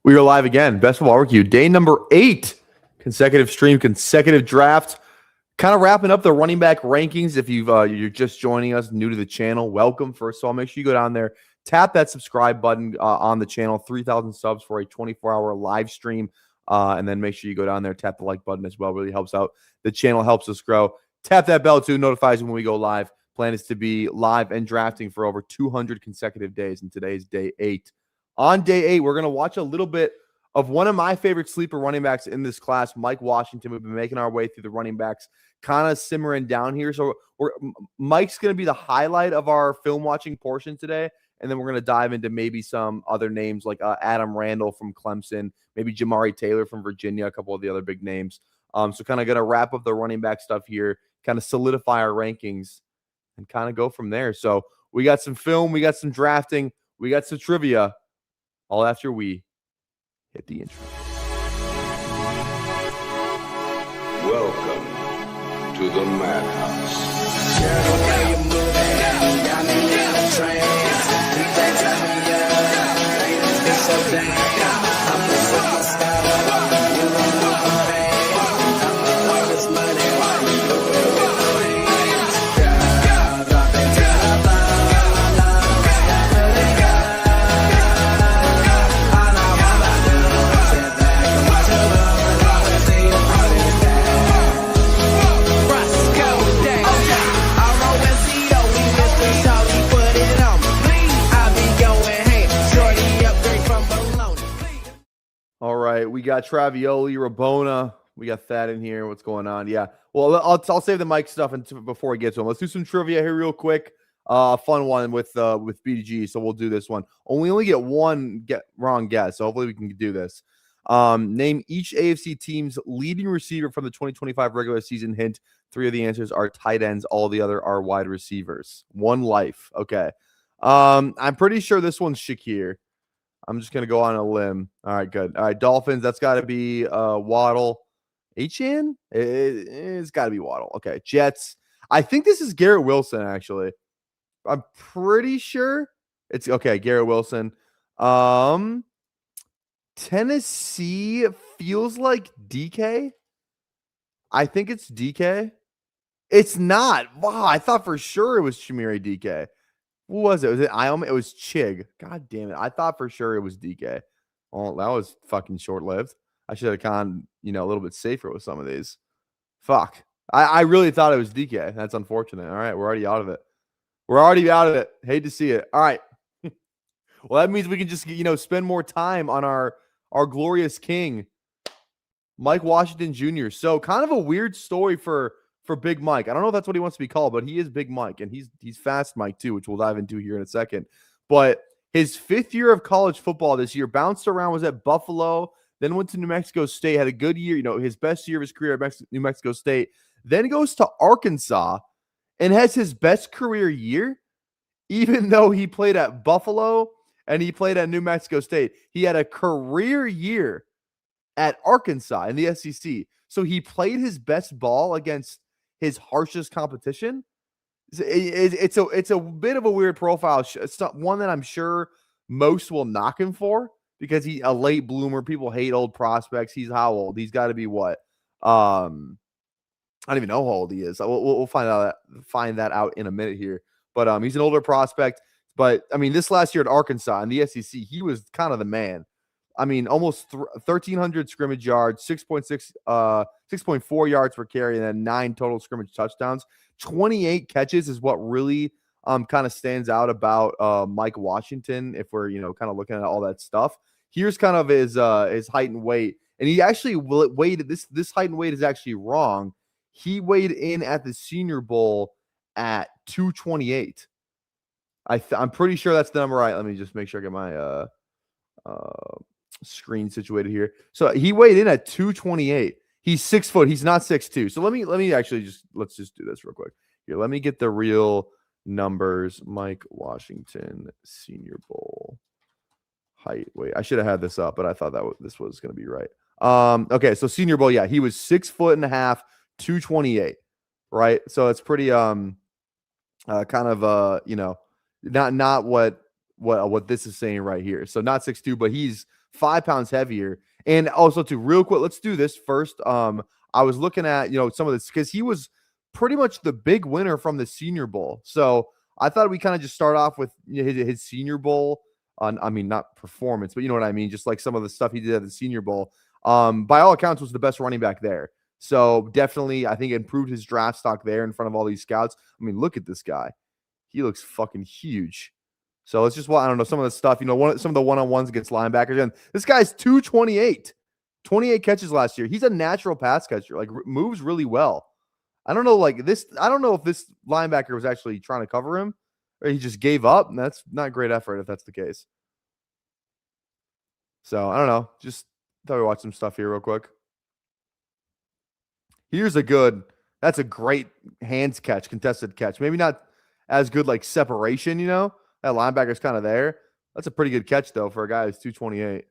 We are live again. Best of Barbecue, day number 8. Consecutive stream, consecutive draft. Kind of wrapping up the running back rankings. If you're just joining us, new to the channel, welcome. First of all, make sure you go down there, tap that subscribe button on the channel. 3,000 subs for a 24-hour live stream. And then make sure you go down there, tap the like button as well. Really helps out. The channel helps us grow. Tap that bell too, notifies when we go live. Plan is to be live and drafting for over 200 consecutive days, and today is day 8. On day 8, we're going to watch a little bit of one of my favorite sleeper running backs in this class, Mike Washington. We've been making our way through the running backs, kind of simmering down here. So Mike's going to be the highlight of our film watching portion today, and then we're going to dive into maybe some other names like Adam Randall from Clemson, maybe Jamari Taylor from Virginia, a couple of the other big names. So kind of going to wrap up the running back stuff here, kind of solidify our rankings, and kind of go from there. So we got some film, we got some drafting, we got some trivia, all after we hit the intro. Welcome to the Madhouse. All right, we got Travioli, Rabona. We got that in here. What's going on? Yeah. Well, I'll save the mic stuff before we get to them. Let's do some trivia here real quick. Fun one with BDG. So we'll do this one. Only get one wrong guess. So hopefully we can do this. Name each AFC team's leading receiver from the 2025 regular season. Hint: 3 of the answers are tight ends. All the other are wide receivers. One life. Okay. I'm pretty sure this one's Shakir. I'm just going to go on a limb. All right, good. All right, Dolphins, that's got to be Waddle. H-N? It's got to be Waddle. Okay, Jets. I think this is Garrett Wilson, actually. I'm pretty sure. It's okay, Garrett Wilson. Tennessee feels like DK. I think it's DK. It's not. Wow, I thought for sure it was Shamiri DK. Who was it? Was it Iom? It was Chig. God damn it. I thought for sure it was DK. Oh, that was fucking short-lived. I should have gone, a little bit safer with some of these. Fuck. I really thought it was DK. That's unfortunate. All right, we're already out of it. We're already out of it. Hate to see it. All right. Well, that means we can just, spend more time on our glorious king, Mike Washington Jr. So kind of a weird story for Big Mike. I don't know if that's what he wants to be called, but he is Big Mike, and he's Fast Mike too, which we'll dive into here in a second. But his 5th year of college football this year, bounced around, was at Buffalo, then went to New Mexico State, had a good year, his best year of his career at New Mexico State, then goes to Arkansas and has his best career year, even though he played at Buffalo and he played at New Mexico State. He had a career year at Arkansas in the SEC. So he played his best ball against his harshest competition. It's a bit of a weird profile. It's not one that I'm sure most will knock him for, because he's a late bloomer. People hate old prospects. He's how old? He's got to be what? I don't even know how old he is. We'll find that out in a minute here. But he's an older prospect. But I mean, this last year at Arkansas in the SEC, he was kind of the man. I mean, almost 1,300 scrimmage yards, 6.4 yards per carry, and then 9 total scrimmage touchdowns. 28 catches is what really kind of stands out about Mike Washington. If we're kind of looking at all that stuff, here's kind of his height and weight, and he actually weighed this height and weight is actually wrong. He weighed in at the Senior Bowl at 228. I'm pretty sure that's the number right. Let me just make sure I get my screen situated here. So he weighed in at 228. He's 6 foot. He's not 6'2". So let me actually let's just do this real quick. Here, let me get the real numbers. Mike Washington Senior Bowl height. Wait, I should have had this up, but I thought this was going to be right. Okay, so Senior Bowl, yeah, he was 6'1.5", 228, right? So it's pretty kind of not what this is saying right here. So not 6'2", but he's 5 pounds heavier. And also, too, real quick, let's do this first. I was looking at, some of this because he was pretty much the big winner from the Senior Bowl. So I thought we kind of just start off with his Senior Bowl. I mean, not performance, but you know what I mean? Just like some of the stuff he did at the Senior Bowl. By all accounts, was the best running back there. So definitely, I think improved his draft stock there in front of all these scouts. I mean, look at this guy. He looks fucking huge. So it's just, I don't know, some of the stuff, some of the one-on-ones against linebackers. And this guy's 228, 28 catches last year. He's a natural pass catcher, like moves really well. I don't know, I don't know if this linebacker was actually trying to cover him or he just gave up. And that's not great effort if that's the case. So I don't know. Just thought we'd watch some stuff here real quick. That's a great hands catch, contested catch. Maybe not as good like separation, That linebacker's kind of there. That's a pretty good catch, though, for a guy who's 228.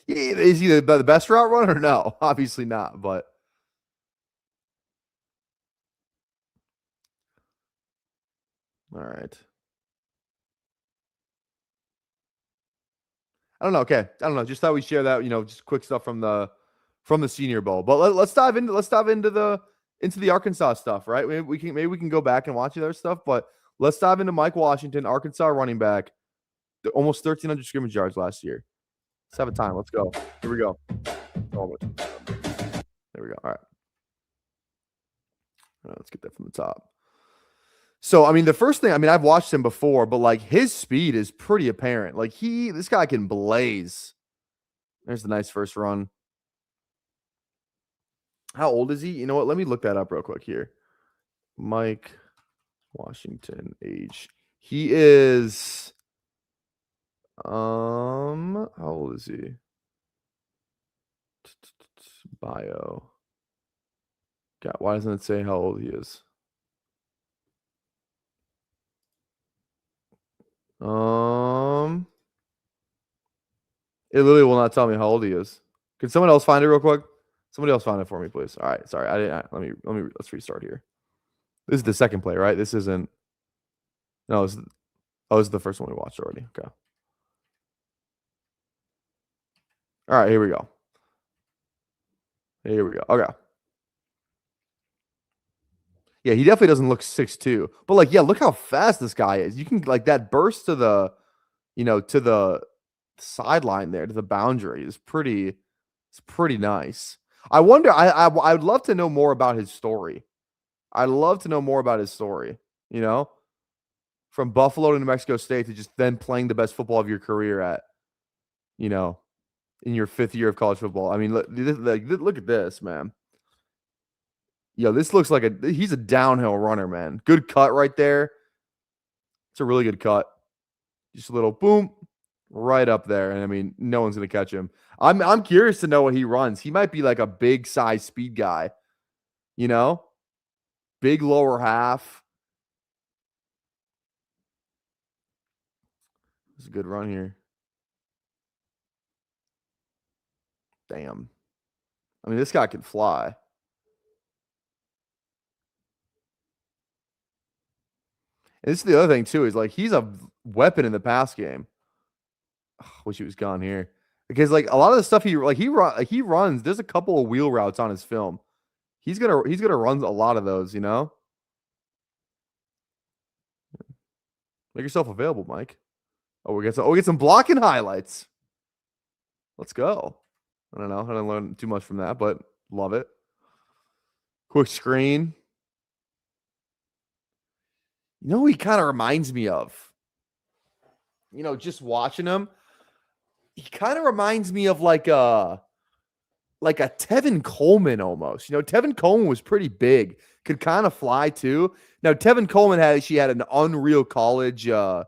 Is he the best route runner? No, obviously not, but. All right. I don't know. Okay. I don't know. Just thought we'd share that, just quick stuff from the Senior Bowl. But let's dive into the Arkansas stuff, right? Maybe we can go back and watch the other stuff, but let's dive into Mike Washington, Arkansas running back, almost 1,300 scrimmage yards last year. Let's have a time. Let's go. Here we go. There we go. All right. Let's get that from the top. So, I mean, the first thing, I've watched him before, but like his speed is pretty apparent. Like this guy can blaze. There's the nice first run. How old is he? You know what? Let me look that up real quick here. Mike Washington age. He is how old is he? Bio. God, why doesn't it say how old he is? It literally will not tell me how old he is. Can someone else find it real quick? Somebody else find it for me, please. All right, sorry, I didn't. Let's restart here. This is the second play, right? This isn't. No, this is the first one we watched already. Okay. All right, here we go. Okay. Yeah, he definitely doesn't look 6'2", but like, yeah, look how fast this guy is. You can like that burst to the, to the sideline there, to the boundary is pretty. It's pretty nice. I wonder. I would love to know more about his story. I'd love to know more about his story. From Buffalo to New Mexico State to just then playing the best football of your career at, in your 5th year of college football. I mean, look at this, man. Yo, this looks like he's a downhill runner, man. Good cut right there. It's a really good cut. Just a little boom right up there. And I mean, no one's going to catch him. I'm curious to know what he runs. He might be like a big size speed guy, big lower half. It's a good run here. Damn. I mean, this guy can fly. And this is the other thing too, is like he's a weapon in the pass game. Wish he was gone here. Because like a lot of the stuff he runs, there's a couple of wheel routes on his film. He's gonna run a lot of those, Make yourself available, Mike. Oh, we get some blocking highlights. Let's go. I don't know. I didn't learn too much from that, but love it. Quick screen. He kind of reminds me of, just watching him. He kind of reminds me of like a Tevin Coleman almost. Tevin Coleman was pretty big, could kind of fly too. Now Tevin Coleman had an unreal college, a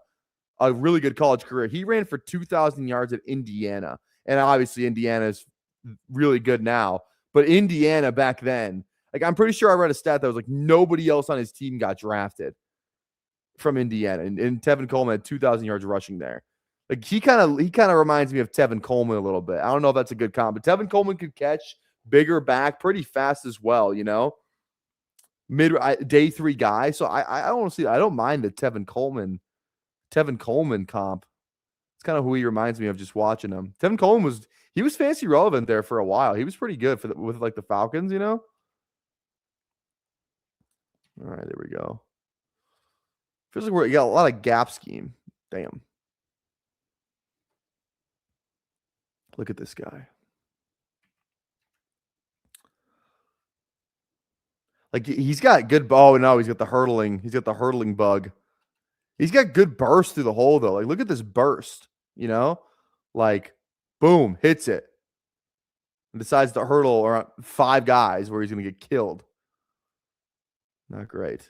really good college career. He ran for 2,000 yards at Indiana, and obviously Indiana is really good now. But Indiana back then, like I'm pretty sure I read a stat that was like nobody else on his team got drafted from Indiana, and Tevin Coleman had 2,000 yards rushing there. Like he kind of reminds me of Tevin Coleman a little bit. I don't know if that's a good comp, but Tevin Coleman could catch, bigger back, pretty fast as well. Mid day 3 guy. So I don't mind the Tevin Coleman comp. It's kind of who he reminds me of just watching him. Tevin Coleman was fantasy relevant there for a while. He was pretty good with like the Falcons, you know. All right, there we go. Feels like we got a lot of gap scheme. Damn. Look at this guy. Like he's got good. Oh no, he's got the hurdling. He's got the hurdling bug. He's got good burst through the hole though. Like look at this burst. You know, like boom, hits it, and decides to hurdle around 5 guys where he's gonna get killed. Not great.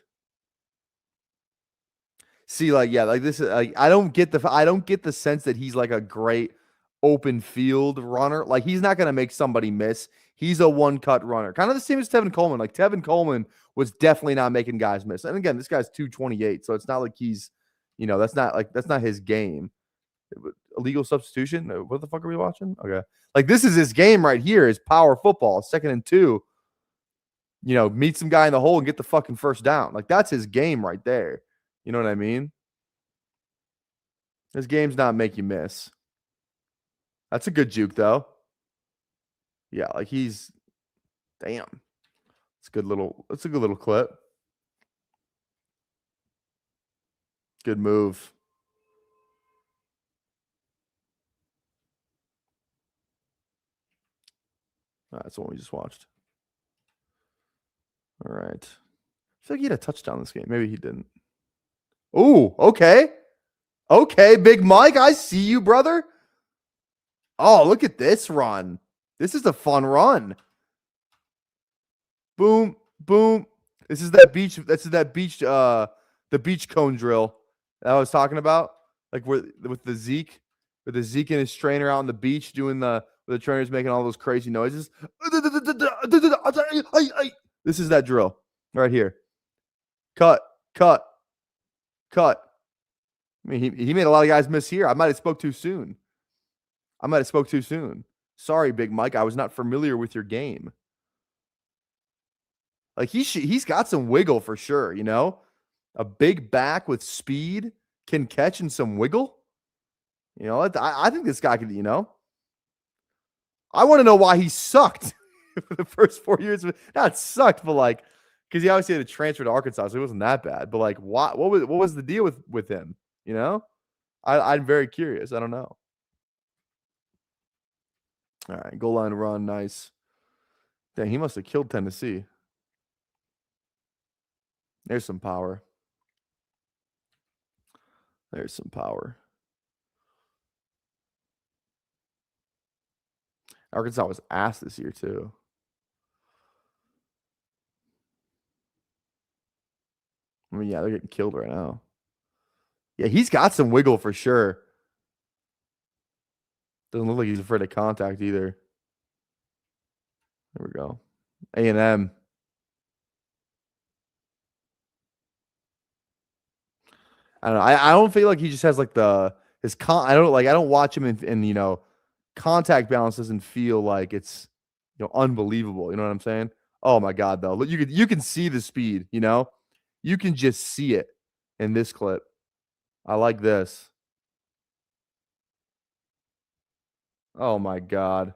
See, like yeah, like this is like I don't get the sense that he's like a great open field runner. Like he's not gonna make somebody miss. He's a one-cut runner. Kind of the same as Tevin Coleman. Like Tevin Coleman was definitely not making guys miss. And again, this guy's 228, so it's not like he's, that's not his game. Illegal substitution? What the fuck are we watching? Okay. Like this is his game right here, is power football, 2nd and 2. Meet some guy in the hole and get the fucking first down. Like that's his game right there. You know what I mean? His game's not make you miss. That's a good juke though. Yeah, like he's damn. It's a good little clip. Good move. That's the one we just watched. All right. I feel like he had a touchdown this game. Maybe he didn't. Oh, okay. Okay, Big Mike, I see you, brother. Oh, look at this run. This is a fun run. Boom, boom. This is that beach. The beach cone drill that I was talking about. Like with the Zeke and his trainer out on the beach doing where the trainer's making all those crazy noises. This is that drill right here. Cut. I mean, he made a lot of guys miss here. I might have spoke too soon. Sorry, Big Mike. I was not familiar with your game. Like he's got some wiggle for sure, A big back with speed, can catch and some wiggle. I think this guy could, I want to know why he sucked for the first 4 years. Not sucked, but like, because he obviously had to transfer to Arkansas, so he wasn't that bad. But like, what was the deal with him? I'm very curious. I don't know. All right, goal line run, nice. Dang, he must have killed Tennessee. There's some power. Arkansas was ass this year too. I mean, yeah, they're getting killed right now. Yeah, he's got some wiggle for sure. Doesn't look like he's afraid of contact either. There we go. A&M. I don't know. I don't feel like he just has like I don't watch him in contact balance doesn't feel like it's unbelievable. You know what I'm saying? Oh my God, though. Look, you can see the speed, You can just see it in this clip. I like this. Oh my God.